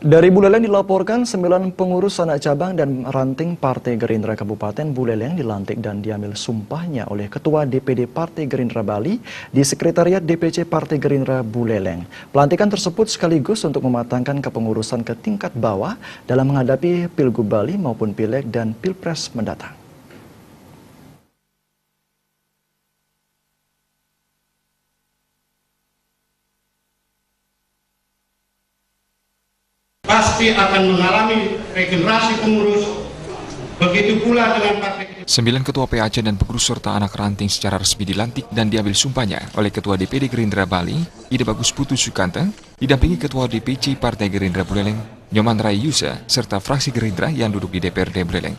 Dari Buleleng dilaporkan 9 pengurus anak cabang dan ranting Partai Gerindra Kabupaten Buleleng dilantik dan diambil sumpahnya oleh Ketua DPD Partai Gerindra Bali di Sekretariat DPC Partai Gerindra Buleleng. Pelantikan tersebut sekaligus untuk mematangkan kepengurusan ke tingkat bawah dalam menghadapi Pilgub Bali maupun Pileg dan Pilpres mendatang. Pasti akan mengalami regenerasi pengurus, begitu pula dengan partai. 9 ketua PAC dan pengurus serta anak ranting secara resmi dilantik dan diambil sumpahnya oleh Ketua DPD Gerindra Bali, Ida Bagus Putu Sukanta, didampingi Ketua DPC Partai Gerindra Buleleng, Nyoman Rai Yusa, serta fraksi Gerindra yang duduk di DPRD Buleleng.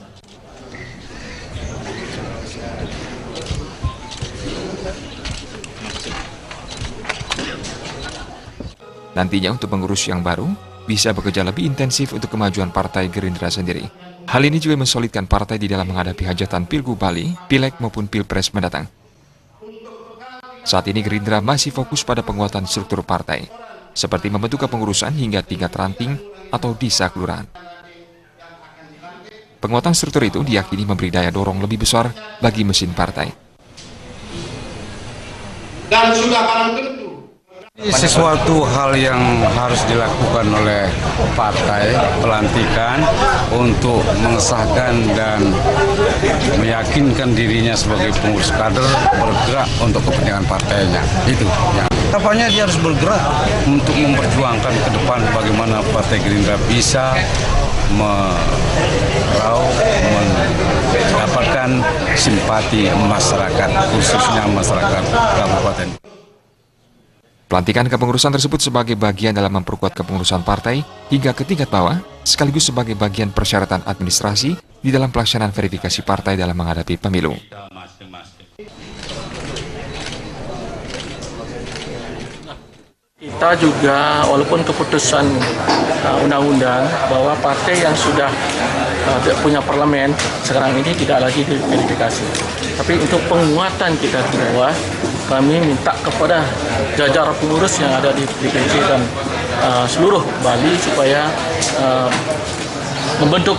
Nantinya untuk pengurus yang baru, bisa bekerja lebih intensif untuk kemajuan Partai Gerindra sendiri. Hal ini juga mensolidkan partai di dalam menghadapi hajatan Pilgub Bali, Pileg maupun Pilpres mendatang. Saat ini Gerindra masih fokus pada penguatan struktur partai, seperti membentuk kepengurusan hingga tingkat ranting atau desa kelurahan. Penguatan struktur itu diyakini memberi daya dorong lebih besar bagi mesin partai. Dan sudah barang tentu sesuatu hal yang harus dilakukan oleh partai, pelantikan untuk mengesahkan dan meyakinkan dirinya sebagai pengurus kader bergerak untuk kepentingan partainya. Itu yang harapannya dia harus bergerak untuk memperjuangkan ke depan bagaimana Partai Gerindra bisa mendapatkan simpati masyarakat, khususnya masyarakat kabupaten. Pelantikan kepengurusan tersebut sebagai bagian dalam memperkuat kepengurusan partai hingga ke tingkat bawah, sekaligus sebagai bagian persyaratan administrasi di dalam pelaksanaan verifikasi partai dalam menghadapi pemilu. Kita juga, walaupun keputusan undang-undang bahwa partai yang sudah punya parlemen sekarang ini tidak lagi diverifikasi. Tapi untuk penguatan kita di bawah, kami minta kepada jajaran pengurus yang ada di DPC dan seluruh Bali supaya membentuk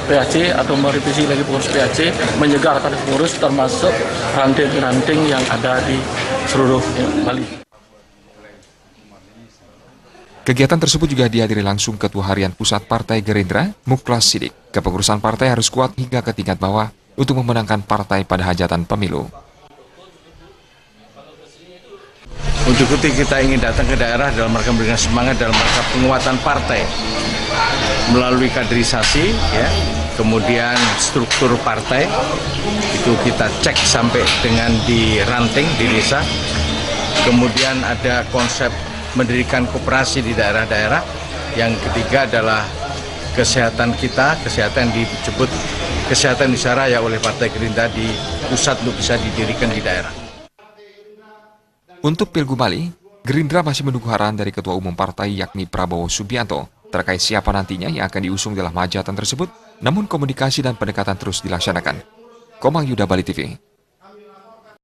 PAC atau merevisi lagi pengurus PAC, menyegarkan pengurus termasuk ranting-ranting yang ada di seluruh Bali. Kegiatan tersebut juga dihadiri langsung Ketua Harian Pusat Partai Gerindra, Muklas Sidik. Kepengurusan partai harus kuat hingga ke tingkat bawah untuk memenangkan partai pada hajatan pemilu. Untuk kita ingin datang ke daerah dalam rangka memberikan semangat dalam rangka penguatan partai melalui kaderisasi, ya, kemudian struktur partai itu kita cek sampai dengan di ranting di desa, kemudian ada konsep mendirikan koperasi di daerah-daerah, yang ketiga adalah kesehatan kita, kesehatan disebut kesehatan disaraya oleh Partai Gerindra di pusat untuk bisa didirikan di daerah. Untuk Pilgub Bali, Gerindra masih menunggu arahan dari Ketua Umum Partai yakni Prabowo Subianto terkait siapa nantinya yang akan diusung dalam hajatan tersebut, namun komunikasi dan pendekatan terus dilaksanakan. Komang Yuda, Bali TV.